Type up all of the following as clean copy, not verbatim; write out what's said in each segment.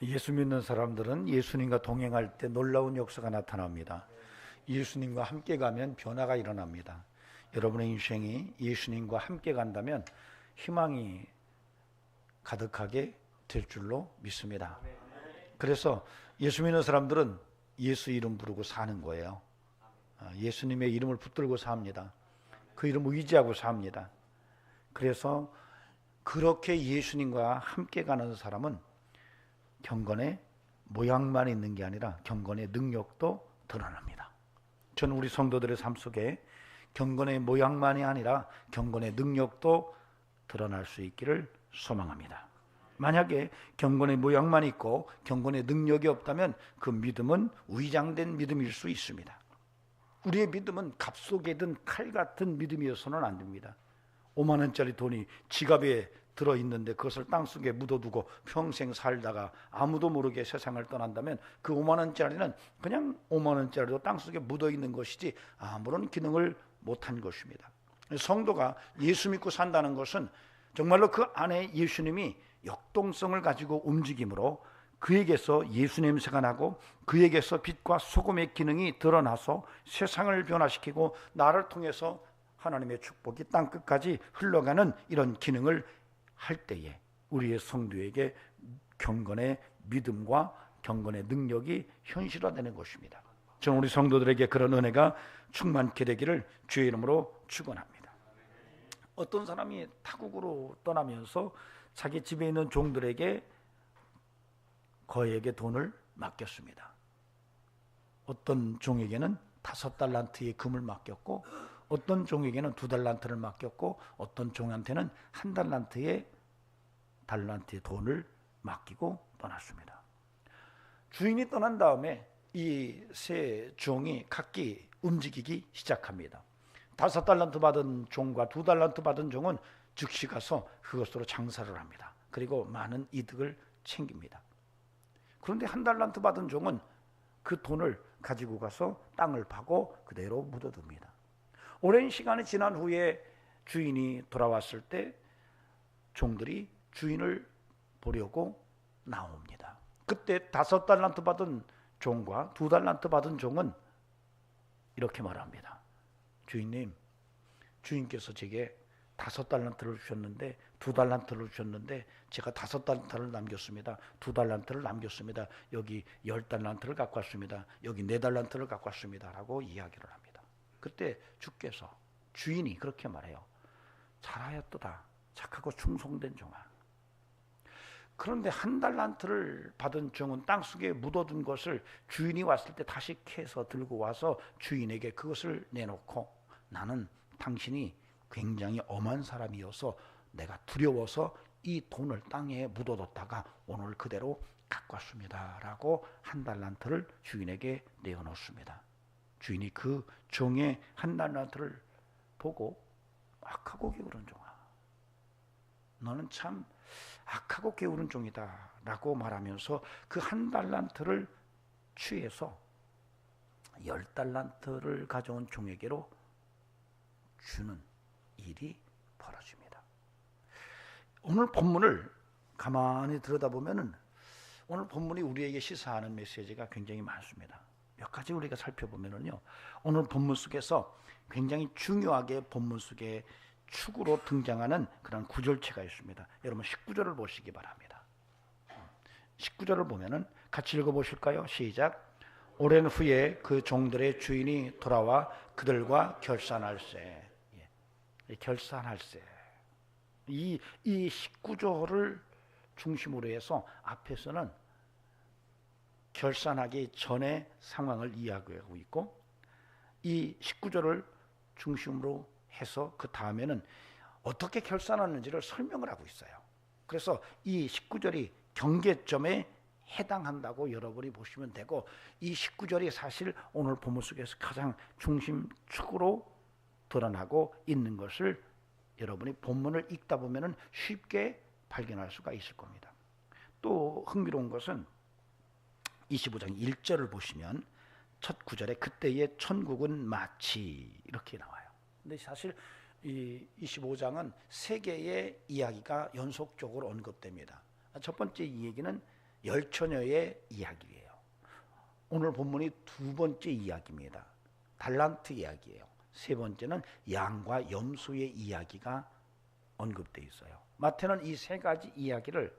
예수 믿는 사람들은 예수님과 동행할 때 놀라운 역사가 나타납니다. 예수님과 함께 가면 변화가 일어납니다. 여러분의 인생이 예수님과 함께 간다면 희망이 가득하게 될 줄로 믿습니다. 그래서 예수 믿는 사람들은 예수 이름 부르고 사는 거예요. 예수님의 이름을 붙들고 삽니다. 그 이름을 의지하고 삽니다. 그래서 그렇게 예수님과 함께 가는 사람은 경건의 모양만 있는 게 아니라 경건의 능력도 드러납니다. 저는 우리 성도들의 삶 속에 경건의 모양만이 아니라 경건의 능력도 드러날 수 있기를 소망합니다. 만약에 경건의 모양만 있고 경건의 능력이 없다면 그 믿음은 위장된 믿음일 수 있습니다. 우리의 믿음은 갑 속에 든 칼 같은 믿음이어서는 안 됩니다. 5만 원짜리 돈이 지갑에 들어있는데 그것을 땅속에 묻어두고 평생 살다가 아무도 모르게 세상을 떠난다면 그 5만 원짜리는 그냥 5만 원짜리도 땅속에 묻어있는 것이지 아무런 기능을 못한 것입니다. 성도가 예수 믿고 산다는 것은 정말로 그 안에 예수님이 역동성을 가지고 움직임으로 그에게서 예수 냄새가 나고 그에게서 빛과 소금의 기능이 드러나서 세상을 변화시키고 나를 통해서 하나님의 축복이 땅끝까지 흘러가는 이런 기능을 할 때에 우리의 성도에게 경건의 믿음과 경건의 능력이 현실화되는 것입니다. 저는 우리 성도들에게 그런 은혜가 충만케 되기를 주의 이름으로 축원합니다. 어떤 사람이 타국으로 떠나면서 자기 집에 있는 종들에게 거액의 돈을 맡겼습니다. 어떤 종에게는 5달란트의 금을 맡겼고 어떤 종에게는 2달란트를 맡겼고 어떤 종한테는 1달란트의 돈을 맡기고 떠났습니다. 주인이 떠난 다음에 이 세 종이 각기 움직이기 시작합니다. 5달란트 받은 종과 2달란트 받은 종은 즉시 가서 그것으로 장사를 합니다. 그리고 많은 이득을 챙깁니다. 그런데 1달란트 받은 종은 그 돈을 가지고 가서 땅을 파고 그대로 묻어둡니다. 오랜 시간이 지난 후에 주인이 돌아왔을 때 종들이 주인을 보려고 나옵니다. 그때 5달란트 받은 종과 2달란트 받은 종은 이렇게 말합니다. 주인님, 주인께서 제게 5달란트를 주셨는데 2달란트를 주셨는데 제가 5달란트를 남겼습니다. 2달란트를 남겼습니다. 여기 10달란트를 갖고 왔습니다. 여기 4달란트를 갖고 왔습니다. 라고 이야기를 합니다. 그때 주께서 주인이 그렇게 말해요. 잘하였도다. 착하고 충성된 종아. 그런데 1달란트를 받은 종은 땅속에 묻어둔 것을 주인이 왔을 때 다시 캐서 들고 와서 주인에게 그것을 내놓고 나는 당신이 굉장히 엄한 사람이어서 내가 두려워서 이 돈을 땅에 묻어뒀다가 오늘 그대로 갖고 왔습니다. 라고 1달란트를 주인에게 내어놓습니다. 주인이 그 종의 1달란트를 보고 악하고 게으른 종아, 너는 참 악하고 게으른 종이다 라고 말하면서 그 1달란트를 취해서 10달란트를 가져온 종에게로 주는 일이 벌어집니다. 오늘 본문을 가만히 들여다보면 오늘 본문이 우리에게 시사하는 메시지가 굉장히 많습니다. 몇 가지 우리가 살펴보면요, 오늘 본문 속에서 굉장히 중요하게 본문 속에 축으로 등장하는 그런 구절체가 있습니다. 여러분 19절을 보시기 바랍니다. 19절을 보면은 같이 읽어보실까요? 시작. 오랜 후에 그 종들의 주인이 돌아와 그들과 결산할세. 결산할세. 이 19절을 중심으로 해서 앞에서는 결산하기 전의 상황을 이야기하고 있고 이 19절을 중심으로 해서 그 다음에는 어떻게 결산하는지를 설명을 하고 있어요. 그래서 이 19절이 경계점에 해당한다고 여러분이 보시면 되고 이 19절이 사실 오늘 본문 속에서 가장 중심축으로 드러나고 있는 것을 여러분이 본문을 읽다 보면 쉽게 발견할 수가 있을 겁니다. 또 흥미로운 것은 25장 1절을 보시면 첫 구절에 그때의 천국은 마치 이렇게 나와요. 근데 사실 이 25장은 세 개의 이야기가 연속적으로 언급됩니다. 첫 번째 이 얘기는 열처녀의 이야기예요. 오늘 본문이 두 번째 이야기입니다. 달란트 이야기예요. 세 번째는 양과 염소의 이야기가 언급되어 있어요. 마태는 이 세 가지 이야기를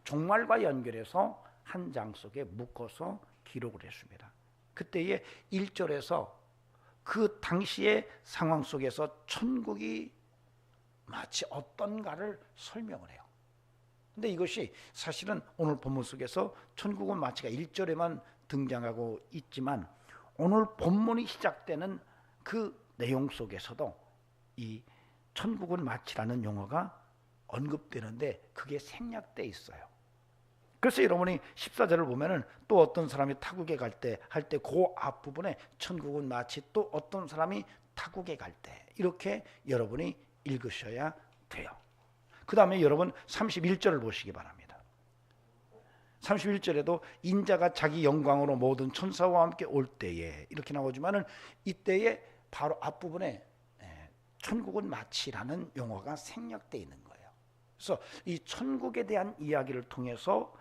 종말과 연결해서 한 장 속에 묶어서 기록을 했습니다. 그때의 1절에서 그 당시의 상황 속에서 천국이 마치 어떤가를 설명을 해요. 근데 이것이 사실은 오늘 본문 속에서 천국은 마치가 1절에만 등장하고 있지만 오늘 본문이 시작되는 그 내용 속에서도 이 천국은 마치라는 용어가 언급되는데 그게 생략되어 있어요. 그래서 여러분이 14절을 보면은 또 어떤 사람이 타국에 갈 때 할 때 그 앞부분에 천국은 마치 또 어떤 사람이 타국에 갈 때 이렇게 여러분이 읽으셔야 돼요. 그 다음에 여러분 31절을 보시기 바랍니다. 31절에도 인자가 자기 영광으로 모든 천사와 함께 올 때에 이렇게 나오지만은 이때에 바로 앞부분에 천국은 마치라는 용어가 생략되어 있는 거예요. 그래서 이 천국에 대한 이야기를 통해서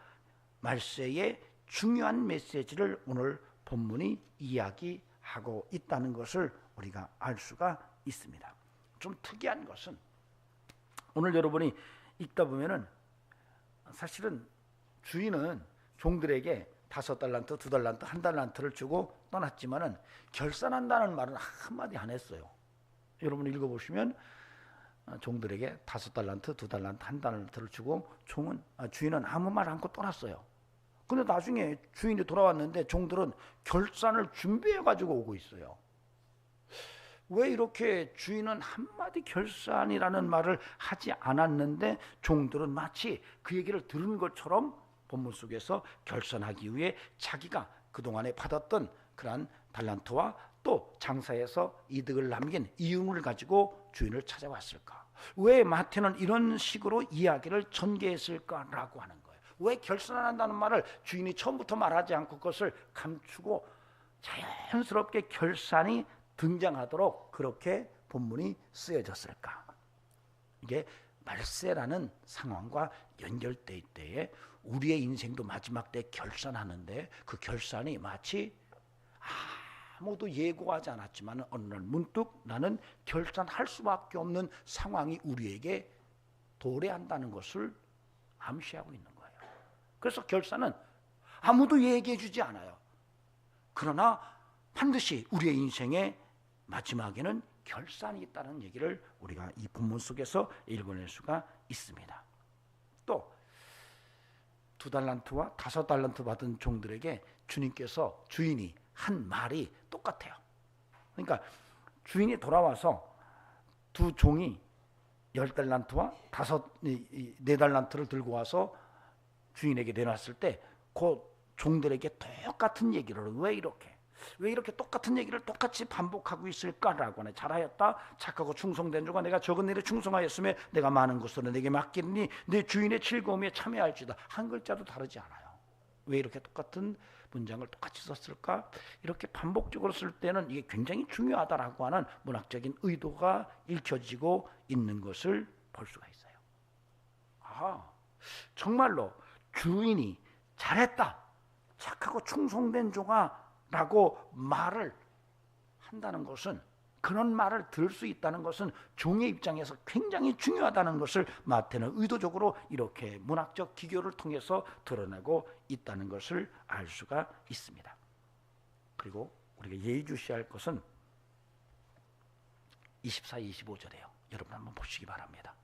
말세의 중요한 메시지를 오늘 본문이 이야기하고 있다는 것을 우리가 알 수가 있습니다. 좀 특이한 것은 오늘 여러분이 읽다 보면은 사실은 주인은 종들에게 5달란트, 2달란트, 1달란트를 주고 떠났지만은 결산한다는 말은 한마디 안 했어요. 여러분 읽어보시면 종들에게 5달란트, 2달란트, 1달란트를 주고 주인은 아무 말 않고 떠났어요. 근데 나중에 주인이 돌아왔는데 종들은 결산을 준비해 가지고 오고 있어요. 왜 이렇게 주인은 한마디 결산이라는 말을 하지 않았는데 종들은 마치 그 얘기를 들은 것처럼 본문 속에서 결산하기 위해 자기가 그동안에 받았던 그러한 달란트와 또 장사해서 이득을 남긴 이윤을 가지고 주인을 찾아왔을까? 왜 마태는 이런 식으로 이야기를 전개했을까라고 하는 거예요. 왜 결산한다는 말을 주인이 처음부터 말하지 않고 그것을 감추고 자연스럽게 결산이 등장하도록 그렇게 본문이 쓰여졌을까? 이게 말세라는 상황과 연결될 때에 우리의 인생도 마지막 때 결산하는데 그 결산이 마치 아무도 예고하지 않았지만 어느 날 문득 나는 결산할 수밖에 없는 상황이 우리에게 도래한다는 것을 암시하고 있는 거예요. 그래서 결산은 아무도 얘기해 주지 않아요. 그러나 반드시 우리의 인생의 마지막에는 결산이 있다는 얘기를 우리가 이 본문 속에서 읽어낼 수가 있습니다. 또 2달란트와 5달란트 받은 종들에게 주인이 한 말이 똑같아요. 그러니까 주인이 돌아와서 두 종이 10달란트와 4달란트를 들고 와서 주인에게 내놨을 때 그 종들에게 똑같은 얘기를 왜 이렇게 똑같은 얘기를 똑같이 반복하고 있을까라고 하네. 잘하였다 착하고 충성된 자가 내가 적은 일에 충성하였으며 내가 많은 것으로 내게 맡기니 내 주인의 즐거움에 참여할지다. 한 글자도 다르지 않아요. 왜 이렇게 똑같은 문장을 똑같이 썼을까? 이렇게 반복적으로 쓸 때는 이게 굉장히 중요하다라고 하는 문학적인 의도가 읽혀지고 있는 것을 볼 수가 있어요. 정말로 주인이 잘했다 착하고 충성된 종아 라고 말을 한다는 것은 그런 말을 들을 수 있다는 것은 종의 입장에서 굉장히 중요하다는 것을 마태는 의도적으로 이렇게 문학적 기교를 통해서 드러내고 있다는 것을 알 수가 있습니다. 그리고 우리가 예의주시할 것은 24, 25절이에요. 여러분 한번 보시기 바랍니다.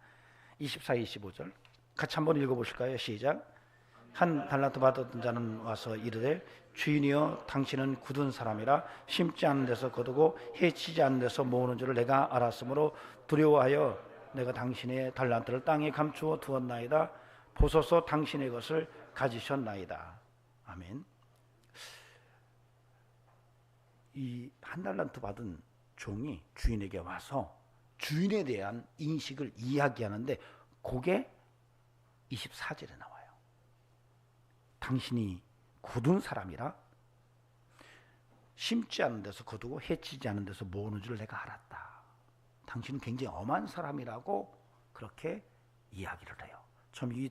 24, 25절 같이 한번 읽어보실까요? 시작. 한 달란트 받았던 자는 와서 이르되 주인이여 당신은 굳은 사람이라 심지 않은 데서 거두고 해치지 않은 데서 모으는 줄을 내가 알았으므로 두려워하여 내가 당신의 달란트를 땅에 감추어 두었나이다. 보소서 당신의 것을 가지셨나이다. 아멘. 이 한 달란트 받은 종이 주인에게 와서 주인에 대한 인식을 이야기하는데 그게 24절에 나와요. 당신이 굳은 사람이라 심지 않은 데서 거두고 해치지 않은 데서 모으는 줄 내가 알았다. 당신은 굉장히 엄한 사람이라고 그렇게 이야기를 해요. 참 이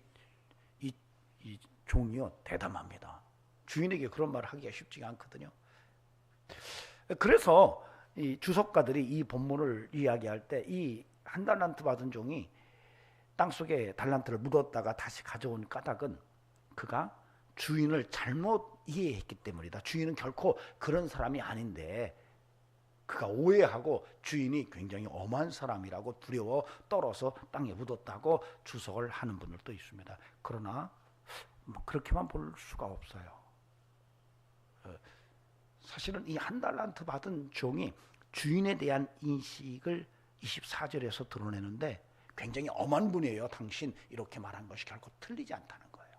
종이요 대담합니다. 주인에게 그런 말을 하기가 쉽지가 않거든요. 그래서 이 주석가들이 이 본문을 이야기할 때 이 한 달란트 받은 종이 땅속에 달란트를 묻었다가 다시 가져온 까닭은 그가 주인을 잘못 이해했기 때문이다. 주인은 결코 그런 사람이 아닌데 그가 오해하고 주인이 굉장히 엄한 사람이라고 두려워 떨어서 땅에 묻었다고 주석을 하는 분들도 있습니다. 그러나 뭐 그렇게만 볼 수가 없어요. 사실은 이 한 달란트 받은 종이 주인에 대한 인식을 24절에서 드러내는데 굉장히 엄한 분이에요. 당신 이렇게 말한 것이 결코 틀리지 않다는 거예요.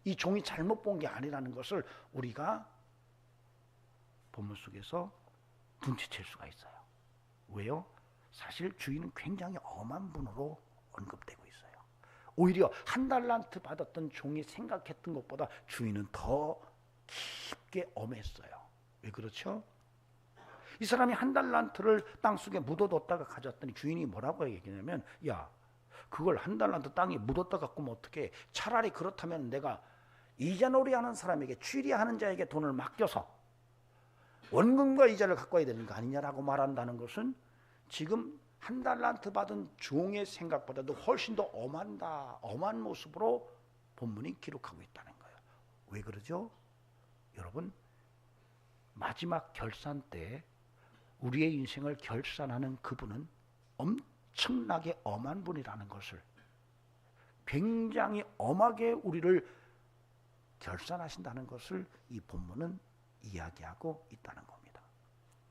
이 종이 잘못 본 게 아니라는 것을 우리가 본문 속에서 눈치챌 수가 있어요. 왜요? 사실 주인은 굉장히 엄한 분으로 언급되고 있어요. 오히려 한 달란트 받았던 종이 생각했던 것보다 주인은 더 깊게 엄했어요. 왜 그렇죠? 이 사람이 한 달란트를 땅속에 묻어뒀다가 가져왔더니 주인이 뭐라고 얘기냐면, 야, 그걸 한 달란트 땅에 묻었다 갖고 면 어떻게? 차라리 그렇다면 내가 이자놀이하는 사람에게, 취리하는 자에게 돈을 맡겨서 원금과 이자를 갖고 와야 되는 거 아니냐라고 말한다는 것은 지금 한 달란트 받은 종의 생각보다도 훨씬 더 엄한 모습으로 본문이 기록하고 있다는 거예요. 왜 그러죠? 여러분, 마지막 결산 때 우리의 인생을 결산하는 그분은 엄청나게 엄한 분이라는 것을, 굉장히 엄하게 우리를 결산하신다는 것을 이 본문은 이야기하고 있다는 겁니다.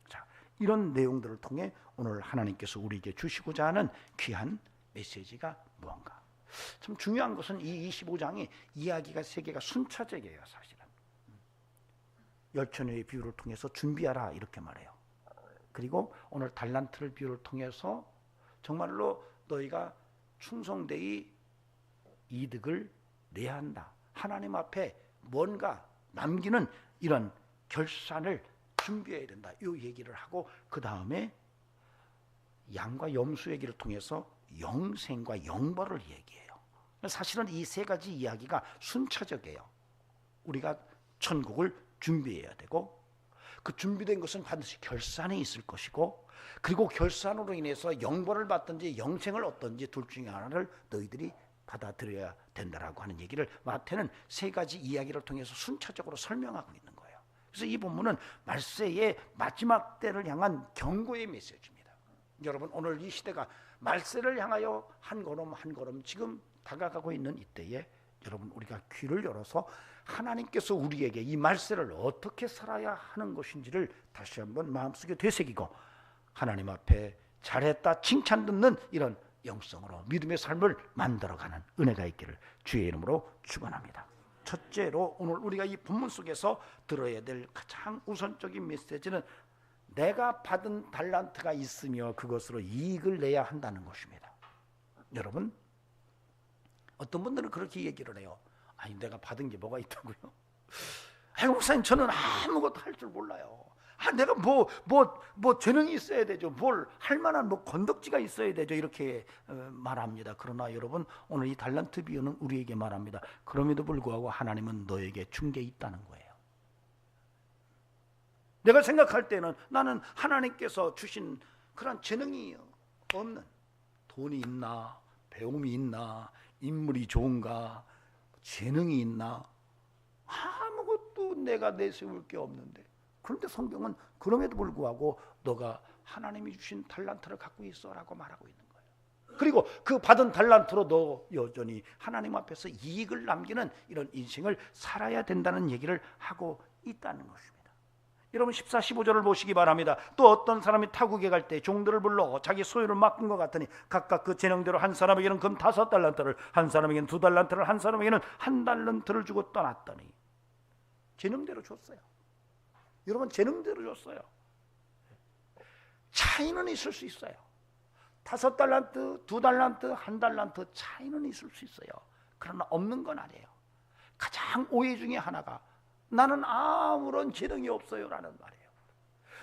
자, 이런 내용들을 통해 오늘 하나님께서 우리에게 주시고자 하는 귀한 메시지가 무언가. 참 중요한 것은 이 25장이 이야기가 세계가 순차적이에요. 사실은 열처녀의 비유를 통해서 준비하라 이렇게 말해요. 그리고 오늘 달란트를 비유를 통해서 정말로 너희가 충성되이 이득을 내야 한다. 하나님 앞에 뭔가 남기는 이런 결산을 준비해야 된다. 이 얘기를 하고 그 다음에 양과 염소 얘기를 통해서 영생과 영벌을 얘기해요. 사실은 이 세 가지 이야기가 순차적이에요. 우리가 천국을 준비해야 되고, 그 준비된 것은 반드시 결산이 있을 것이고, 그리고 결산으로 인해서 영벌을 받든지 영생을 얻든지 둘 중에 하나를 너희들이 받아들여야 된다라고 하는 얘기를 마태는 세 가지 이야기를 통해서 순차적으로 설명하고 있는 거예요. 그래서 이 본문은 말세의 마지막 때를 향한 경고의 메시지입니다. 여러분, 오늘 이 시대가 말세를 향하여 한 걸음 한 걸음 지금 다가가고 있는 이때에 여러분, 우리가 귀를 열어서 하나님께서 우리에게 이 말세를 어떻게 살아야 하는 것인지를 다시 한번 마음속에 되새기고 하나님 앞에 잘했다 칭찬 듣는 이런 영성으로 믿음의 삶을 만들어가는 은혜가 있기를 주의 이름으로 축원합니다. 첫째로 오늘 우리가 이 본문 속에서 들어야 될 가장 우선적인 메시지는 내가 받은 달란트가 있으며 그것으로 이익을 내야 한다는 것입니다. 여러분, 어떤 분들은 그렇게 얘기를 해요. 아니, 내가 받은 게 뭐가 있다고요? 아이고, 목사님, 저는 아무것도 할 줄 몰라요. 내가 뭐 재능이 있어야 되죠. 뭘 할 만한 건덕지가 있어야 되죠. 이렇게 말합니다. 그러나 여러분, 오늘 이 달란트 비유는 우리에게 말합니다. 그럼에도 불구하고 하나님은 너에게 준 게 있다는 거예요. 내가 생각할 때는 나는 하나님께서 주신 그런 재능이 없는, 돈이 있나, 배움이 있나, 인물이 좋은가, 재능이 있나, 아무것도 내가 내세울 게 없는데, 그런데 성경은 그럼에도 불구하고 너가 하나님이 주신 달란트를 갖고 있어라고 말하고 있는 거예요. 그리고 그 받은 달란트로 너 여전히 하나님 앞에서 이익을 남기는 이런 인생을 살아야 된다는 얘기를 하고 있다는 것입니다. 여러분, 14, 15절을 보시기 바랍니다. 또 어떤 사람이 타국에 갈 때 종들을 불러 자기 소유를 맡긴 것 같으니 각각 그 재능대로 한 사람에게는 금 5달란트를, 한 사람에게는 2달란트를, 한 사람에게는 1달란트를 주고 떠났더니, 재능대로 줬어요. 여러분, 재능대로 줬어요. 차이는 있을 수 있어요. 5달란트, 2달란트, 1달란트 차이는 있을 수 있어요. 그러나 없는 건 아니에요. 가장 오해 중에 하나가 나는 아무런 재능이 없어요 라는 말이에요.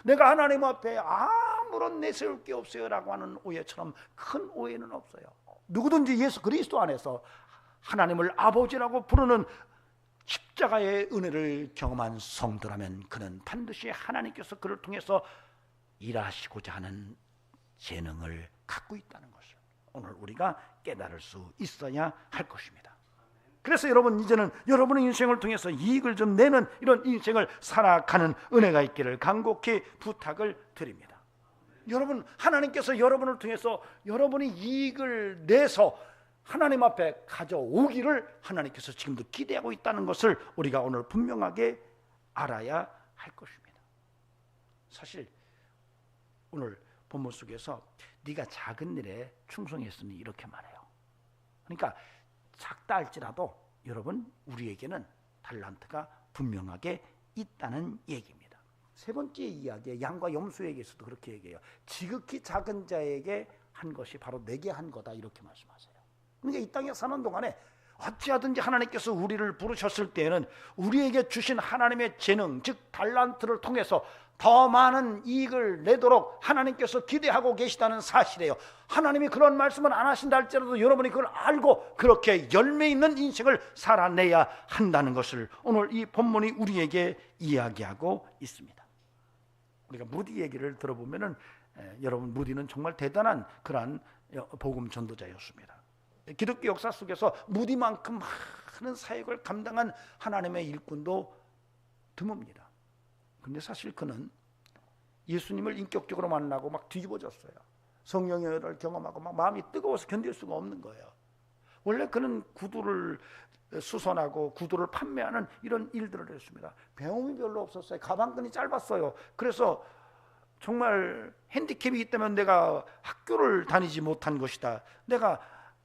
내가 하나님 앞에 아무런 내세울 게 없어요 라고 하는 오해처럼 큰 오해는 없어요. 누구든지 예수 그리스도 안에서 하나님을 아버지라고 부르는 십자가의 은혜를 경험한 성도라면 그는 반드시 하나님께서 그를 통해서 일하시고자 하는 재능을 갖고 있다는 것을 오늘 우리가 깨달을 수 있어야 할 것입니다. 그래서 여러분, 이제는 여러분의 인생을 통해서 이익을 좀 내는 이런 인생을 살아가는 은혜가 있기를 간곡히 부탁을 드립니다. 여러분, 하나님께서 여러분을 통해서 여러분이 이익을 내서 하나님 앞에 가져오기를 하나님께서 지금도 기대하고 있다는 것을 우리가 오늘 분명하게 알아야 할 것입니다. 사실 오늘 본문 속에서 네가 작은 일에 충성했으니 이렇게 말해요. 그러니까 작다 할지라도 여러분, 우리에게는 달란트가 분명하게 있다는 얘기입니다. 세 번째 이야기에 양과 염소에게서도 그렇게 얘기해요. 지극히 작은 자에게 한 것이 바로 내게 한 거다, 이렇게 말씀하세요. 그러니까 이 땅에 사는 동안에 어찌하든지 하나님께서 우리를 부르셨을 때에는 우리에게 주신 하나님의 재능, 즉 달란트를 통해서 더 많은 이익을 내도록 하나님께서 기대하고 계시다는 사실이에요. 하나님이 그런 말씀을 안 하신다 할지라도 여러분이 그걸 알고 그렇게 열매 있는 인생을 살아내야 한다는 것을 오늘 이 본문이 우리에게 이야기하고 있습니다. 우리가 무디 얘기를 들어보면은 여러분, 무디는 정말 대단한 그러한 복음 전도자였습니다. 기독교 역사 속에서 무디만큼 많은 사역을 감당한 하나님의 일꾼도 드뭅니다. 근데 사실 그는 예수님을 인격적으로 만나고 막 뒤집어졌어요. 성령의 은혜를 경험하고 막 마음이 뜨거워서 견딜 수가 없는 거예요. 원래 그는 구두를 수선하고 구두를 판매하는 이런 일들을 했습니다. 배움이 별로 없었어요. 가방끈이 짧았어요. 그래서 정말 핸디캡이 있다면 내가 학교를 다니지 못한 것이다, 내가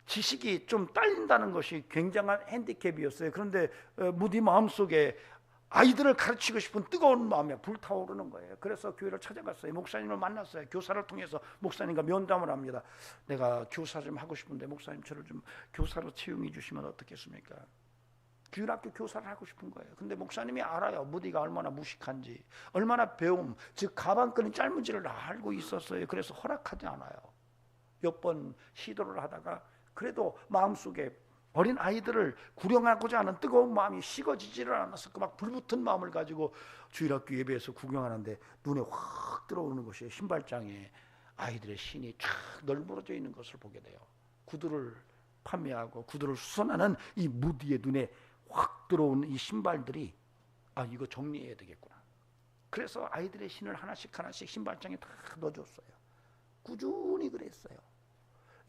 지식이 좀 딸린다는 것이 굉장한 핸디캡이었어요. 그런데 무디 마음속에 아이들을 가르치고 싶은 뜨거운 마음이 불타오르는 거예요. 그래서 교회를 찾아갔어요. 목사님을 만났어요. 교사를 통해서 목사님과 면담을 합니다. 내가 교사 좀 하고 싶은데 목사님 저를 좀 교사로 채용해 주시면 어떻겠습니까? 규율학교 교사를 하고 싶은 거예요. 근데 목사님이 알아요. 무디가 얼마나 무식한지, 얼마나 배움, 즉 가방끈이 짧은지를 알고 있었어요. 그래서 허락하지 않아요. 몇 번 시도를 하다가 그래도 마음속에 어린 아이들을 구령하고자 하는 뜨거운 마음이 식어지지를 않았어. 막 불붙은 마음을 가지고 주일학교 예배에서 구경하는데 눈에 확 들어오는 것이 신발장에 아이들의 신이 쫙 널브러져 있는 것을 보게 돼요. 구두를 판매하고 구두를 수선하는 이 무디의 눈에 확 들어오는 이 신발들이, 아, 이거 정리해야 되겠구나. 그래서 아이들의 신을 하나씩 하나씩 신발장에 다 넣어줬어요. 꾸준히 그랬어요.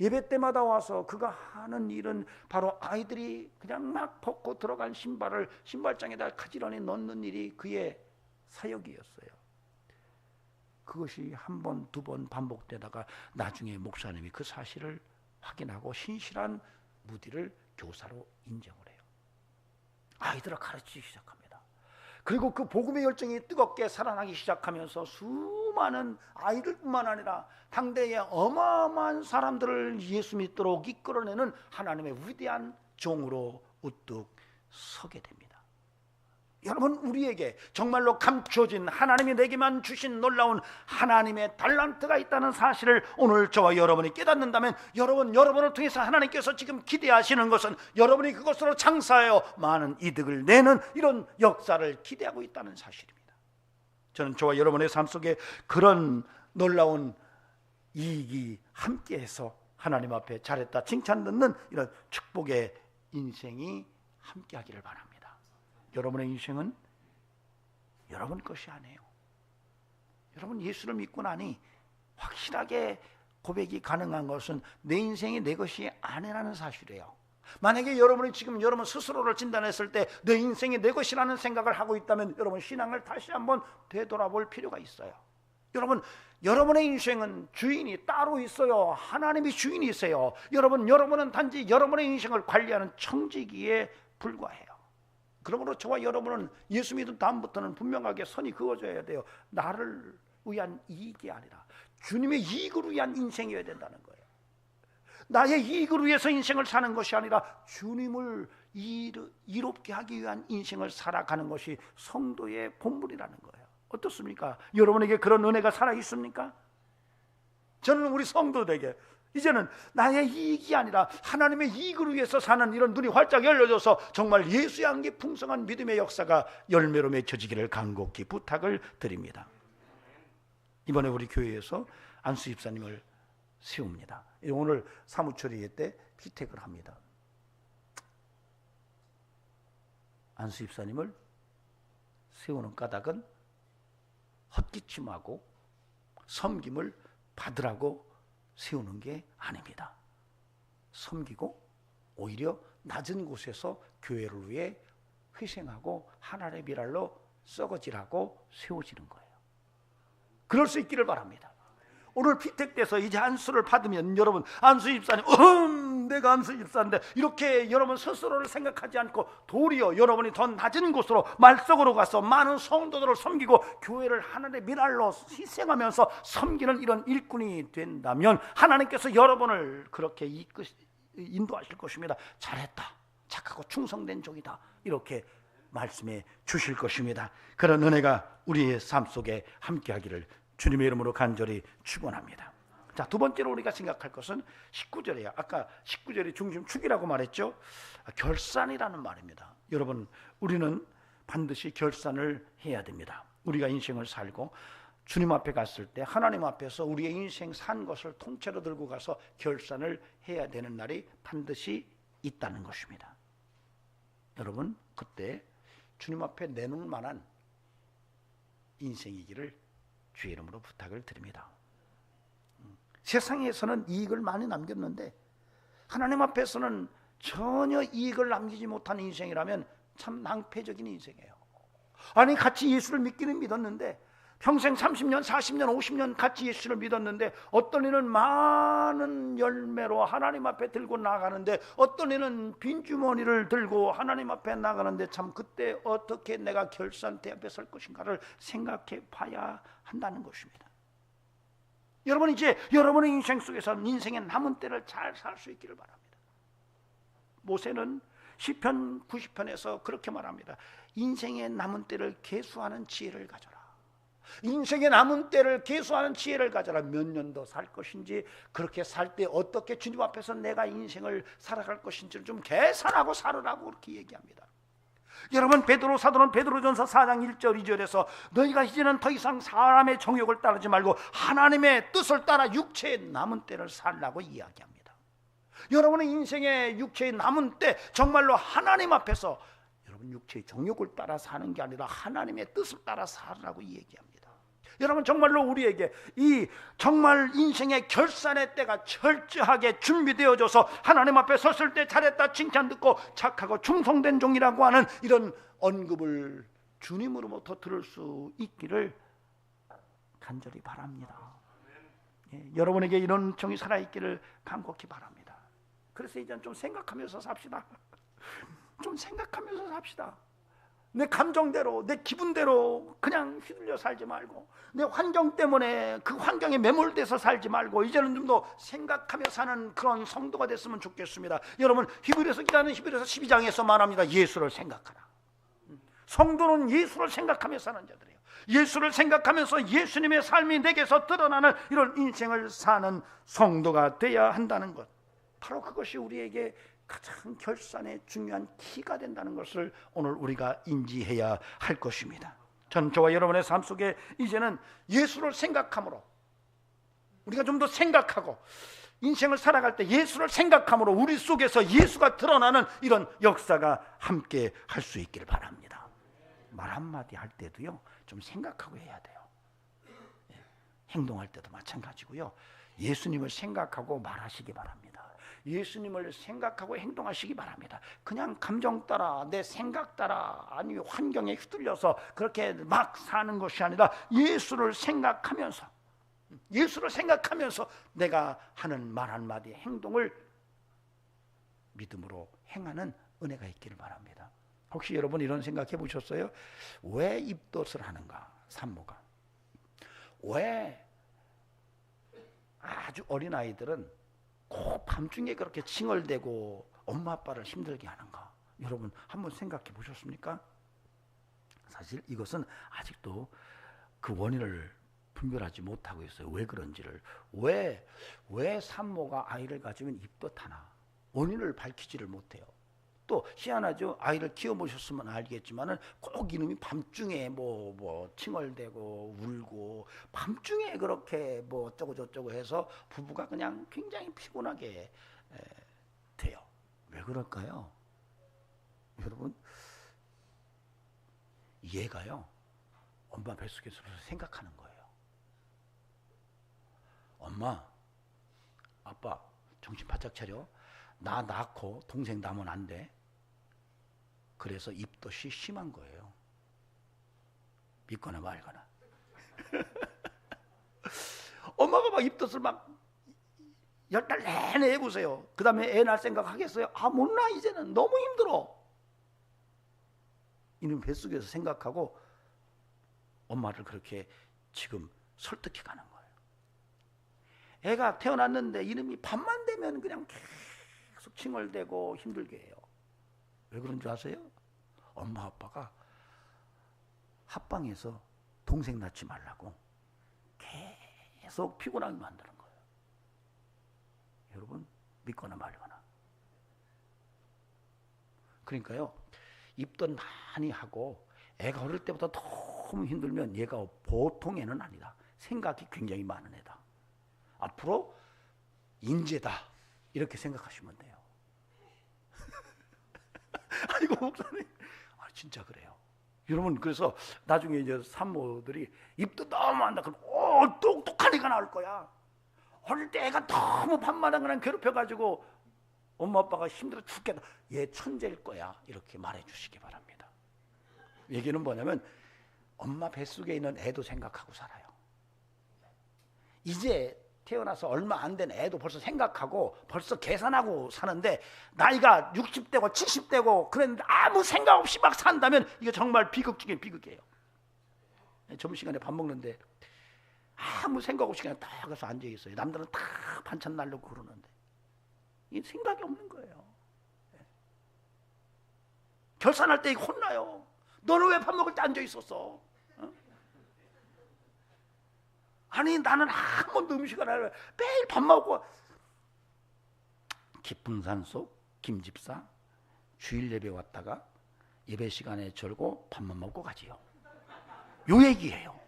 예배 때마다 와서 그가 하는 일은 바로 아이들이 그냥 막 벗고 들어간 신발을 신발장에다 가지런히 넣는 일이 그의 사역이었어요. 그것이 한 번, 두 번 반복되다가 나중에 목사님이 그 사실을 확인하고 신실한 무디를 교사로 인정을 해요. 아이들을 가르치기 시작합니다. 그리고 그 복음의 열정이 뜨겁게 살아나기 시작하면서 수많은 아이들뿐만 아니라 당대의 어마어마한 사람들을 예수 믿도록 이끌어내는 하나님의 위대한 종으로 우뚝 서게 됩니다. 여러분, 우리에게 정말로 감춰진 하나님이 내게만 주신 놀라운 하나님의 달란트가 있다는 사실을 오늘 저와 여러분이 깨닫는다면 여러분을 통해서 하나님께서 지금 기대하시는 것은 여러분이 그것으로 장사하여 많은 이득을 내는 이런 역사를 기대하고 있다는 사실입니다. 저는 저와 여러분의 삶 속에 그런 놀라운 이익이 함께해서 하나님 앞에 잘했다 칭찬 듣는 이런 축복의 인생이 함께하기를 바랍니다. 여러분의 인생은 여러분 것이 아니에요. 여러분 예수를 믿고 나니 확실하게 고백이 가능한 것은 내 인생이 내 것이 아니라는 사실이에요. 만약에 여러분이 지금 여러분 스스로를 진단했을 때 내 인생이 내 것이라는 생각을 하고 있다면 여러분 신앙을 다시 한번 되돌아볼 필요가 있어요. 여러분의 인생은 주인이 따로 있어요. 하나님이 주인이세요. 여러분은 단지 여러분의 인생을 관리하는 청지기에 불과해요. 그러므로 저와 여러분은 예수 믿은 다음부터는 분명하게 선이 그어져야 돼요. 나를 위한 이익이 아니라 주님의 이익을 위한 인생이어야 된다는 거예요. 나의 이익을 위해서 인생을 사는 것이 아니라 주님을 이롭게 하기 위한 인생을 살아가는 것이 성도의 본분이라는 거예요. 어떻습니까? 여러분에게 그런 은혜가 살아있습니까? 저는 우리 성도들에게 이제는 나의 이익이 아니라 하나님의 이익을 위해서 사는 이런 눈이 활짝 열려져서 정말 예수의 한계 풍성한 믿음의 역사가 열매로 맺혀지기를 간곡히 부탁을 드립니다. 이번에 우리 교회에서 안수 집사님을 세웁니다. 오늘 사무처리 때 피택을 합니다. 안수 집사님을 세우는 까닭은 헛기침하고 섬김을 받으라고 세우는 게 아닙니다. 섬기고 오히려 낮은 곳에서 교회를 위해 희생하고 하나님의 비랄로 썩어지라고 세워지는 거예요. 그럴 수 있기를 바랍니다. 오늘 피택돼서 이제 안수를 받으면 여러분, 안수 집사님, 내가 안수 집사인데, 이렇게 여러분 스스로를 생각하지 않고 도리어 여러분이 더 낮은 곳으로 말석으로 가서 많은 성도들을 섬기고 교회를 하나님의 미랄로 희생하면서 섬기는 이런 일꾼이 된다면 하나님께서 여러분을 그렇게 인도하실 것입니다. 잘했다, 착하고 충성된 종이다, 이렇게 말씀해 주실 것입니다. 그런 은혜가 우리의 삶 속에 함께하기를 주님의 이름으로 간절히 축원합니다. 자, 두 번째로 우리가 생각할 것은 19절이에요. 아까 19절이 중심축이라고 말했죠. 결산이라는 말입니다. 여러분, 우리는 반드시 결산을 해야 됩니다. 우리가 인생을 살고 주님 앞에 갔을 때 하나님 앞에서 우리의 인생 산 것을 통째로 들고 가서 결산을 해야 되는 날이 반드시 있다는 것입니다. 여러분, 그때 주님 앞에 내놓을 만한 인생이기를 주의 이름으로 부탁을 드립니다. 세상에서는 이익을 많이 남겼는데 하나님 앞에서는 전혀 이익을 남기지 못한 인생이라면 참 낭패적인 인생이에요. 아니, 같이 예수를 믿기는 믿었는데 평생 30년, 40년, 50년 같이 예수를 믿었는데 어떤 이는 많은 열매로 하나님 앞에 들고 나가는데 어떤 이는 빈주머니를 들고 하나님 앞에 나가는데 참 그때 어떻게 내가 결산대 앞에 설 것인가를 생각해 봐야 한다는 것입니다. 여러분, 이제 여러분의 인생 속에서는 인생의 남은 때를 잘 살 수 있기를 바랍니다. 모세는 시편 90편에서 그렇게 말합니다. 인생의 남은 때를 계수하는 지혜를 가져라. 인생의 남은 때를 계수하는 지혜를 가져라. 몇 년 더 살 것인지, 그렇게 살 때 어떻게 주님 앞에서 내가 인생을 살아갈 것인지를 좀 계산하고 살으라고 그렇게 얘기합니다. 여러분, 베드로 사도는 베드로전서 4장 1절 2절에서 너희가 이제는 더 이상 사람의 정욕을 따르지 말고 하나님의 뜻을 따라 육체의 남은 때를 살라고 이야기합니다. 여러분의 인생의 육체의 남은 때 정말로 하나님 앞에서 여러분 육체의 정욕을 따라 사는 게 아니라 하나님의 뜻을 따라 살라고 얘기합니다. 여러분, 정말로 우리에게 이 정말 인생의 결산의 때가 철저하게 준비되어져서 하나님 앞에 섰을 때 잘했다 칭찬 듣고 착하고 충성된 종이라고 하는 이런 언급을 주님으로부터 들을 수 있기를 간절히 바랍니다. 여러분에게 이런 정이 살아있기를 간곡히 바랍니다. 그래서 이제는 좀 생각하면서 삽시다. 좀 생각하면서 삽시다. 내 감정대로, 내 기분대로 그냥 휘둘려 살지 말고, 내 환경 때문에 그 환경에 매몰돼서 살지 말고 이제는 좀 더 생각하며 사는 그런 성도가 됐으면 좋겠습니다. 여러분, 히브리서 기자는 히브리서 12장에서 말합니다. 예수를 생각하라. 성도는 예수를 생각하며 사는 자들이에요. 예수를 생각하면서 예수님의 삶이 내게서 드러나는 이런 인생을 사는 성도가 되어야 한다는 것, 바로 그것이 우리에게 가장 결산의 중요한 키가 된다는 것을 오늘 우리가 인지해야 할 것입니다. 저와 여러분의 삶 속에 이제는 예수를 생각함으로, 우리가 좀 더 생각하고 인생을 살아갈 때 예수를 생각함으로 우리 속에서 예수가 드러나는 이런 역사가 함께 할 수 있기를 바랍니다. 말 한마디 할 때도요, 좀 생각하고 해야 돼요. 행동할 때도 마찬가지고요. 예수님을 생각하고 말하시기 바랍니다. 예수님을 생각하고 행동하시기 바랍니다. 그냥 감정 따라, 내 생각 따라, 아니면 환경에 휘둘려서 그렇게 막 사는 것이 아니라 예수를 생각하면서 내가 하는 말 한마디, 행동을 믿음으로 행하는 은혜가 있기를 바랍니다. 혹시 여러분 이런 생각해 보셨어요? 왜 입덧을 하는가? 산모가 왜 아주 어린 아이들은 꼭 밤중에 그렇게 칭얼대고 엄마 아빠를 힘들게 하는가? 여러분 한번 생각해 보셨습니까? 사실 이것은 아직도 그 원인을 분별하지 못하고 있어요. 왜 그런지를. 왜 산모가 아이를 가지면 입덧하나 원인을 밝히지를 못해요. 또 희한하죠. 아이를 키워보셨으면 알겠지만은 꼭 이놈이 밤중에 뭐 칭얼대고 울고 밤중에 그렇게 뭐 어쩌고 저쩌고 해서 부부가 그냥 굉장히 피곤하게 돼요. 왜 그럴까요? 여러분, 얘가요 엄마 뱃속에서 생각하는 거예요. 엄마, 아빠 정신 바짝 차려. 나 낳고 동생 낳으면 안 돼. 그래서 입덧이 심한 거예요. 믿거나 말거나. 엄마가 막 입덧을 막 10달 내내 해보세요. 그 다음에 애 낳을 생각 하겠어요? 못 낳아. 이제는 너무 힘들어. 이놈 뱃속에서 생각하고 엄마를 그렇게 지금 설득해 가는 거예요. 애가 태어났는데 이놈이 밤만 되면 그냥 계속 칭얼대고 힘들게 해요. 왜 그런 줄 아세요? 엄마 아빠가 합방해서 동생 낳지 말라고 계속 피곤하게 만드는 거예요. 여러분, 믿거나 말거나. 그러니까요, 입덧 많이 하고 애가 어릴 때부터 너무 힘들면 얘가 보통 애는 아니다. 생각이 굉장히 많은 애다. 앞으로 인재다. 이렇게 생각하시면 돼요. 아이고 목사님, 진짜 그래요. 여러분, 그래서 나중에 이제 산모들이 입도 너무 한다. 그럼 똑똑한 애가 나올 거야. 어릴 때 애가 너무 밤마다 그냥 괴롭혀가지고 엄마 아빠가 힘들어 죽겠다. 얘 천재일 거야. 이렇게 말해주시기 바랍니다. 얘기는 뭐냐면 엄마 뱃속에 있는 애도 생각하고 살아요. 이제 태어나서 얼마 안 된 애도 벌써 생각하고 벌써 계산하고 사는데 나이가 60대고 70대고 그랬는데 아무 생각 없이 막 산다면 이게 정말 비극 중에 비극이에요. 점심시간에 밥 먹는데 아무 생각 없이 그냥 딱 가서 앉아있어요. 남들은 다 반찬 날려고 그러는데 이 생각이 없는 거예요. 결산할 때 혼나요. 너는 왜 밥 먹을 때 앉아있었어? 아니 나는 한 번도 음식을 안 해. 매일 밥 먹고. 깊은 산속 김집사 주일 예배 왔다가 예배 시간에 절고 밥만 먹고 가지요. 요 얘기예요.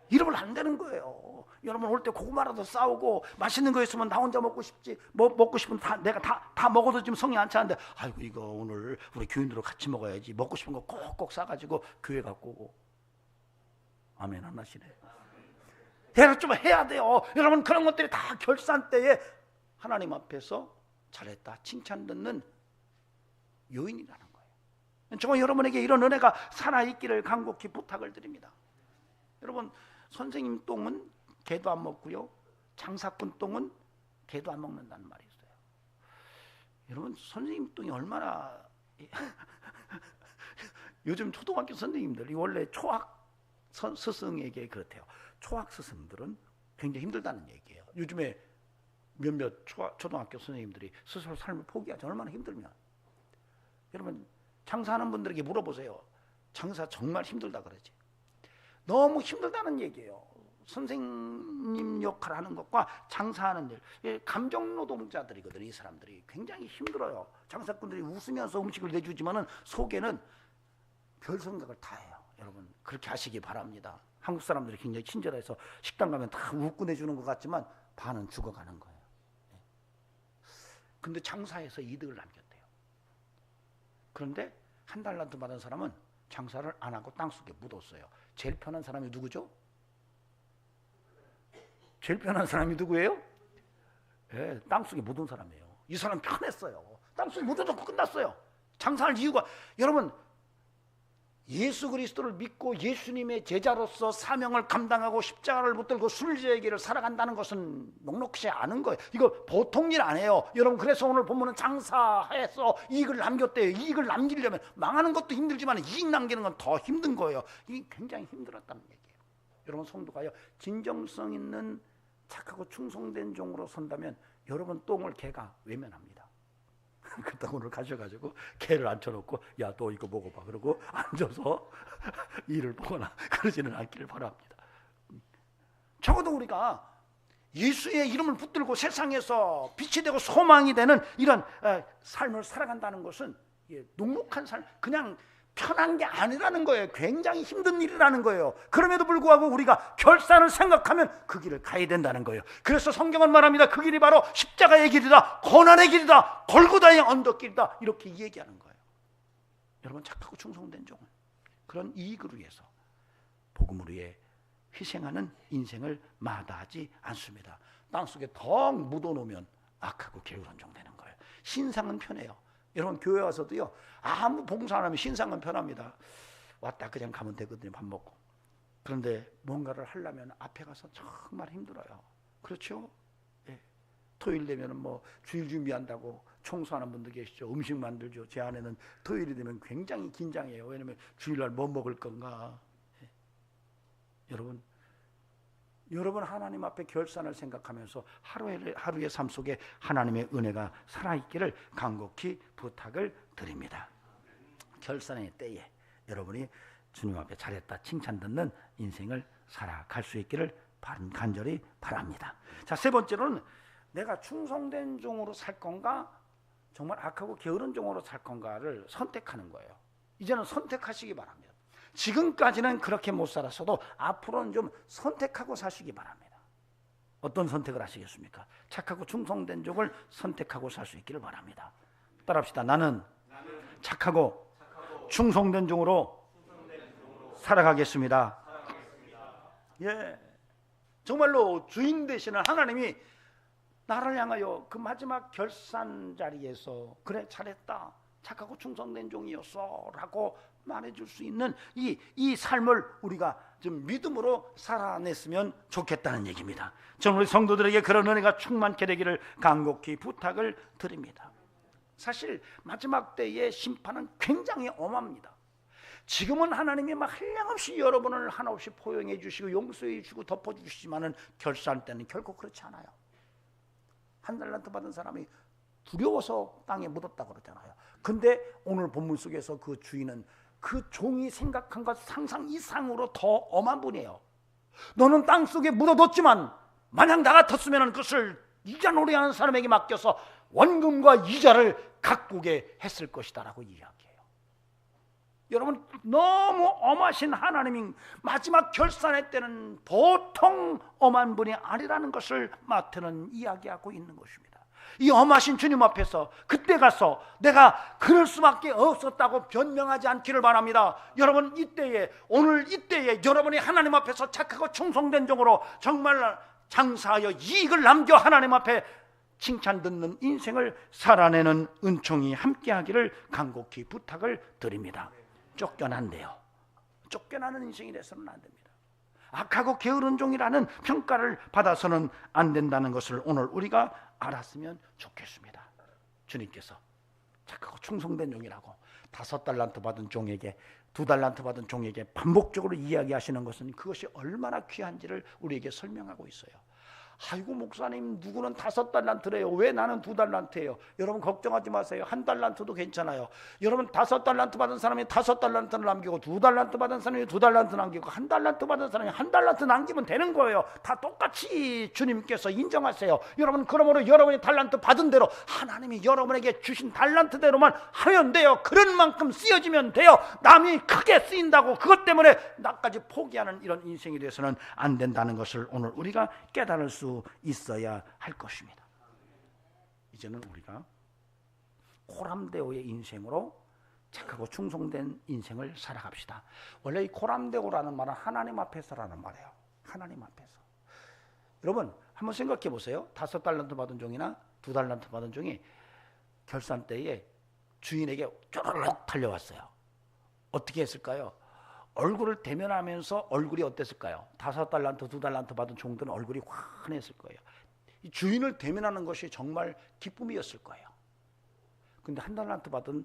이러면 안 되는 거예요. 여러분 올 때 고구마라도 싸우고 맛있는 거 있으면 나 혼자 먹고 싶지. 뭐 먹고 싶으면 내가 다 먹어도 지금 성이 안 차는데 아이고 이거 오늘 우리 교인들하고 같이 먹어야지. 먹고 싶은 거 꼭꼭 싸가지고 교회 갖고 오고. 아멘 안 하시네. 대략 좀 해야 돼요. 여러분 그런 것들이 다 결산 때에 하나님 앞에서 잘했다 칭찬 듣는 요인이라는 거예요. 정말 여러분에게 이런 은혜가 살아있기를 간곡히 부탁을 드립니다. 여러분 선생님 똥은 개도 안 먹고요. 장사꾼 똥은 개도 안 먹는다는 말이 있어요. 여러분 선생님 똥이 얼마나 요즘 초등학교 선생님들이 원래 초학 스승에게 그렇대요. 초학 스승들은 굉장히 힘들다는 얘기예요. 요즘에 몇몇 초등학교 선생님들이 스스로 삶을 포기하죠. 얼마나 힘들면. 여러분 장사하는 분들에게 물어보세요. 장사 정말 힘들다 그러지. 너무 힘들다는 얘기예요. 선생님 역할 하는 것과 장사하는 일, 감정 노동자들이거든요. 이 사람들이 굉장히 힘들어요. 장사꾼들이 웃으면서 음식을 내주지만은 속에는 별 생각을 다 해요. 여러분 그렇게 하시기 바랍니다. 한국 사람들이 굉장히 친절해서 식당 가면 다 웃고 내주는 것 같지만 반은 죽어가는 거예요. 근데 장사해서 이득을 남겼대요. 그런데 한 달란트 받은 사람은 장사를 안 하고 땅속에 묻었어요. 제일 편한 사람이 누구죠? 제일 편한 사람이 누구예요? 땅속에 묻은 사람이에요. 이 사람 편했어요. 땅속에 묻어놓고 끝났어요. 장사할 이유가 여러분 예수 그리스도를 믿고 예수님의 제자로서 사명을 감당하고 십자가를 붙들고 순리의 길을 살아간다는 것은 녹록지 않은 거예요. 이거 보통 일 아니에요. 여러분 그래서 오늘 본문은 장사해서 이익을 남겼대요. 이익을 남기려면 망하는 것도 힘들지만 이익 남기는 건 더 힘든 거예요. 이게 굉장히 힘들었다는 얘기예요. 여러분 성도가요 진정성 있는 착하고 충성된 종으로 선다면 여러분 똥을 개가 외면합니다. 그렇다고 오늘 가셔가지고 개를 앉혀놓고 야 너 이거 먹어봐 그러고 앉아서 일을 보거나 그러지는 않기를 바랍니다. 적어도 우리가 예수의 이름을 붙들고 세상에서 빛이 되고 소망이 되는 이런 삶을 살아간다는 것은 녹록한 삶, 그냥 편한 게 아니라는 거예요. 굉장히 힘든 일이라는 거예요. 그럼에도 불구하고 우리가 결산을 생각하면 그 길을 가야 된다는 거예요. 그래서 성경은 말합니다. 그 길이 바로 십자가의 길이다, 고난의 길이다, 골고다의 언덕길이다, 이렇게 얘기하는 거예요. 여러분, 착하고 충성된 종은 그런 이익을 위해서 복음을 위해 희생하는 인생을 마다하지 않습니다. 땅속에 더 묻어놓으면 악하고 게으른 종 되는 거예요. 신상은 편해요. 여러분, 교회 와서도요, 아무 봉사 안 하면 신상은 편합니다. 왔다 그냥 가면 되거든요, 밥 먹고. 그런데 뭔가를 하려면 앞에 가서 정말 힘들어요. 그렇죠? 예. 토요일 되면 뭐 주일 준비한다고 청소하는 분들 계시죠. 음식 만들죠. 제 아내는 토요일이 되면 굉장히 긴장해요. 왜냐면 주일날 뭐 먹을 건가. 예. 여러분 하나님 앞에 결산을 생각하면서 하루의 삶 속에 하나님의 은혜가 살아있기를 간곡히 부탁을 드립니다. 결산의 때에 여러분이 주님 앞에 잘했다 칭찬 듣는 인생을 살아갈 수 있기를 간절히 바랍니다. 자, 세 번째로는 내가 충성된 종으로 살 건가, 정말 악하고 게으른 종으로 살 건가를 선택하는 거예요. 이제는 선택하시기 바랍니다. 지금까지는 그렇게 못 살았어도 앞으로는 좀 선택하고 사시기 바랍니다. 어떤 선택을 하시겠습니까? 착하고 충성된 종을 선택하고 살 수 있기를 바랍니다. 따라합시다. 나는 착하고 충성된 종으로 살아가겠습니다. 예, 정말로 주인 되시는 하나님이 나를 향하여 그 마지막 결산 자리에서 그래 잘했다, 착하고 충성된 종이었어 라고 말해줄 수 있는 이 삶을 우리가 좀 믿음으로 살아냈으면 좋겠다는 얘기입니다. 저는 우리 성도들에게 그런 은혜가 충만케 되기를 간곡히 부탁을 드립니다. 사실 마지막 때의 심판은 굉장히 엄합니다. 지금은 하나님이 막 한량없이 여러분을 한없이 포용해 주시고 용서해 주시고 덮어주시지만은 결산 때는 결코 그렇지 않아요. 한 달란트 받은 사람이 두려워서 땅에 묻었다고 그러잖아요. 근데 오늘 본문 속에서 그 주인은 그 종이 생각한 것 상상 이상으로 더 엄한 분이에요. 너는 땅속에 묻어뒀지만 만약 나 같았으면 그것을 이자 놀이하는 사람에게 맡겨서 원금과 이자를 가꾸게 했을 것이다 라고 이야기해요. 여러분, 너무 엄하신 하나님이 마지막 결산의 때는 보통 엄한 분이 아니라는 것을 마태는 이야기하고 있는 것입니다. 이 엄하신 주님 앞에서 그때 가서 내가 그럴 수밖에 없었다고 변명하지 않기를 바랍니다. 여러분, 오늘 이때에 여러분이 하나님 앞에서 착하고 충성된 종으로 정말 장사하여 이익을 남겨 하나님 앞에 칭찬 듣는 인생을 살아내는 은총이 함께하기를 간곡히 부탁을 드립니다. 쫓겨난대요. 쫓겨나는 인생이 돼서는 안 됩니다. 악하고 게으른 종이라는 평가를 받아서는 안 된다는 것을 오늘 우리가 알았으면 좋겠습니다. 주님께서 착하고 충성된 종이라고 5달란트 받은 종에게 2달란트 받은 종에게 반복적으로 이야기하시는 것은 그것이 얼마나 귀한지를 우리에게 설명하고 있어요. 아이고 목사님, 누구는 5달란트래요. 왜 나는 2달란트예요? 여러분 걱정하지 마세요. 1달란트도 괜찮아요. 여러분 5달란트 받은 사람이 5달란트를 남기고 2달란트 받은 사람이 2달란트 남기고 1달란트 받은 사람이 1달란트 남기면 되는 거예요. 다 똑같이 주님께서 인정하세요. 여러분, 그러므로 여러분이 달란트 받은 대로 하나님이 여러분에게 주신 달란트대로만 하면 돼요. 그런 만큼 쓰여지면 돼요. 남이 크게 쓰인다고 그것 때문에 나까지 포기하는 이런 인생이 돼서는 안 된다는 것을 오늘 우리가 깨달을 수 있어야 할 것입니다. 이제는 우리가 코람데오의 인생으로 착하고 충성된 인생을 살아갑시다. 원래 이 코람데오라는 말은 하나님 앞에서라는 말이에요. 하나님 앞에서. 여러분 한번 생각해 보세요. 5달란트 받은 종이나 2달란트 받은 종이 결산 때에 주인에게 쪼르륵 달려왔어요. 어떻게 했을까요? 얼굴을 대면하면서 얼굴이 어땠을까요? 5달란트, 2달란트 받은 종들은 얼굴이 환했을 거예요. 이 주인을 대면하는 것이 정말 기쁨이었을 거예요. 근데 1달란트 받은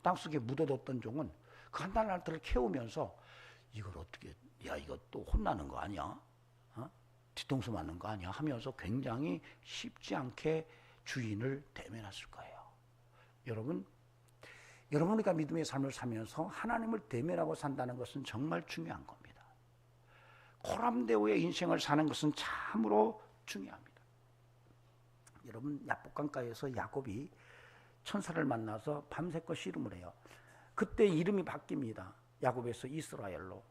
땅속에 묻어뒀던 종은 그 1달란트를 캐오면서 이걸 어떻게, 야 이거 또 혼나는 거 아니야? 뒤통수 맞는 거 아니야? 하면서 굉장히 쉽지 않게 주인을 대면했을 거예요. 여러분, 우리가 믿음의 삶을 살면서 하나님을 대면하고 산다는 것은 정말 중요한 겁니다. 보람되어의 인생을 사는 것은 참으로 중요합니다. 여러분, 야복강가에서 야곱이 천사를 만나서 밤새껏 씨름을 해요. 그때 이름이 바뀝니다. 야곱에서 이스라엘로.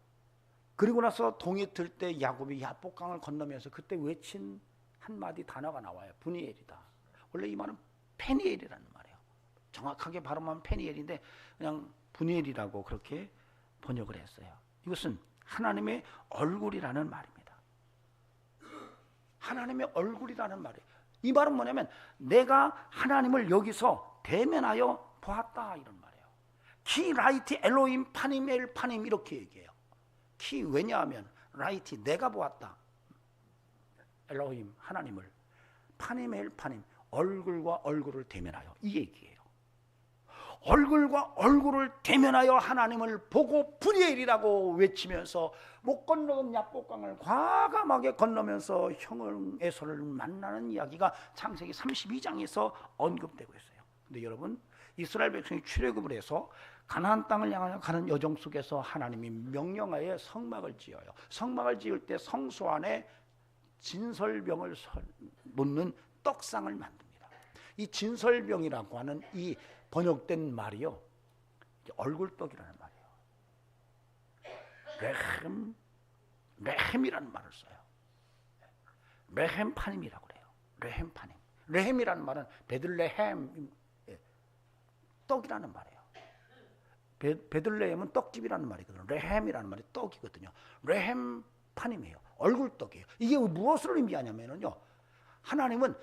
그리고 나서 동이 들 때 야곱이 야복강을 건너면서 그때 외친 한마디 단어가 나와요. 브니엘이다. 원래 이 말은 페니엘이라는 말이에요. 정확하게 발음하면 페니엘인데 그냥 브니엘이라고 그렇게 번역을 했어요. 이것은 하나님의 얼굴이라는 말입니다. 하나님의 얼굴이라는 말이에요. 이 말은 뭐냐면 내가 하나님을 여기서 대면하여 보았다 이런 말이에요. 키 라이티 엘로힘 파님 엘 파님 이렇게 얘기해요. 키 왜냐하면 라이티 내가 보았다. 엘로힘 하나님을 파님 엘 파님 얼굴과 얼굴을 대면하여 이 얘기예요. 얼굴과 얼굴을 대면하여 하나님을 보고 브니엘이라고 외치면서 못 건너던 야복강을 과감하게 건너면서 형을 에서를 만나는 이야기가 창세기 32장에서 언급되고 있어요. 근데 여러분, 이스라엘 백성이 출애굽을 해서 가나안 땅을 향하여 가는 여정 속에서 하나님이 명령하에 성막을 지어요. 성막을 지을 때 성소 안에 진설병을 놓는 떡상을 만듭니다. 이 진설병이라고 하는 이 번역된 말이요, 얼굴떡이라는 말이에요. 레헴이라는 말을 써요. 레헴파님이라고 그래요. 레헴파님. 레헴이라는 말은 베들레헴, 떡이라는 말이에요. 베들레헴은 떡집이라는 말이거든요. 레헴이라는 말이 떡이거든요. 레헴파님이에요. 얼굴떡이에요. 이게 무엇을 의미하냐면요, 하나님은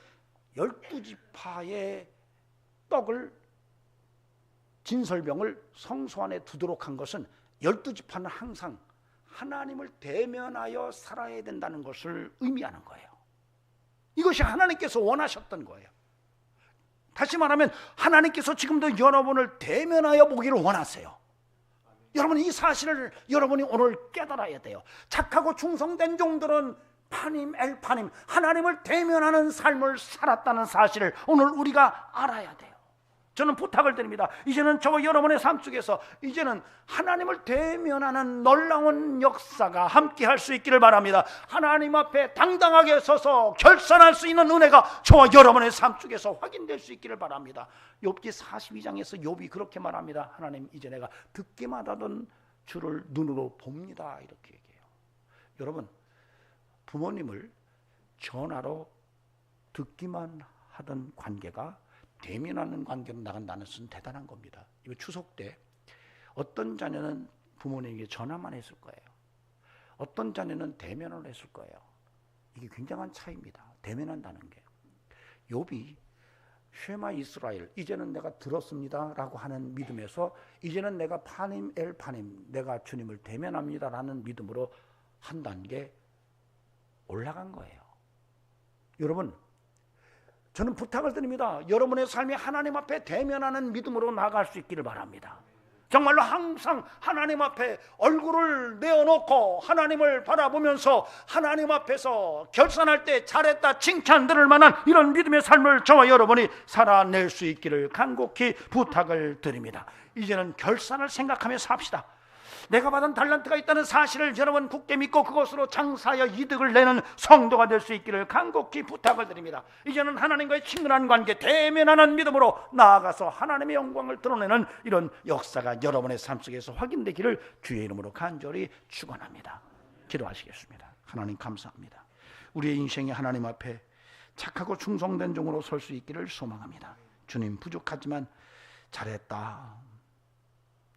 12지파의 떡을 진설병을 성소 안에 두도록 한 것은 12지파는 항상 하나님을 대면하여 살아야 된다는 것을 의미하는 거예요. 이것이 하나님께서 원하셨던 거예요. 다시 말하면 하나님께서 지금도 여러분을 대면하여 보기를 원하세요. 여러분, 이 사실을 여러분이 오늘 깨달아야 돼요. 착하고 충성된 종들은 파님 엘파님 하나님을 대면하는 삶을 살았다는 사실을 오늘 우리가 알아야 돼요. 저는 부탁을 드립니다. 이제는 저와 여러분의 삶 속에서 이제는 하나님을 대면하는 놀라운 역사가 함께 할 수 있기를 바랍니다. 하나님 앞에 당당하게 서서 결산할 수 있는 은혜가 저와 여러분의 삶 속에서 확인될 수 있기를 바랍니다. 욥기 42장에서 욥이 그렇게 말합니다. 하나님, 이제 내가 듣기만 하던 주를 눈으로 봅니다. 이렇게 얘기해요. 여러분, 부모님을 전화로 듣기만 하던 관계가 대면하는 관계로 나간다는 것은 대단한 겁니다. 이거 추석 때 어떤 자녀는 부모님에게 전화만 했을 거예요. 어떤 자녀는 대면을 했을 거예요. 이게 굉장한 차이입니다. 대면한다는 게. 욥이 쉐마 이스라엘, 이제는 내가 들었습니다 라고 하는 믿음에서 이제는 내가 파님 엘파님, 내가 주님을 대면합니다 라는 믿음으로 한 단계 올라간 거예요. 여러분, 저는 부탁을 드립니다. 여러분의 삶이 하나님 앞에 대면하는 믿음으로 나아갈 수 있기를 바랍니다. 정말로 항상 하나님 앞에 얼굴을 내어놓고 하나님을 바라보면서 하나님 앞에서 결산할 때 잘했다 칭찬 들을 만한 이런 믿음의 삶을 저와 여러분이 살아낼 수 있기를 간곡히 부탁을 드립니다. 이제는 결산을 생각하며 삽시다. 내가 받은 달란트가 있다는 사실을 여러분 굳게 믿고 그것으로 장사하여 이득을 내는 성도가 될 수 있기를 간곡히 부탁을 드립니다. 이제는 하나님과의 친근한 관계, 대면하는 믿음으로 나아가서 하나님의 영광을 드러내는 이런 역사가 여러분의 삶 속에서 확인되기를 주의 이름으로 간절히 축원합니다. 기도하시겠습니다. 하나님 감사합니다. 우리의 인생이 하나님 앞에 착하고 충성된 종으로 설 수 있기를 소망합니다. 주님, 부족하지만 잘했다,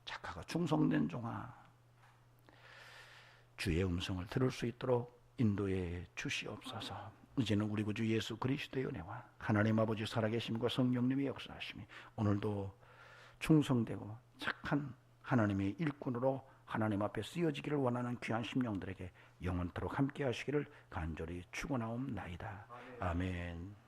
착하고 충성된 종아, 주의 음성을 들을 수 있도록 인도해 주시옵소서. 이제는 우리 구주 예수 그리스도의 은혜와 하나님 아버지 살아계심과 성령님의 역사하심이 오늘도 충성되고 착한 하나님의 일꾼으로 하나님 앞에 쓰여지기를 원하는 귀한 심령들에게 영원토록 함께 하시기를 간절히 축원하옵나이다. 아멘.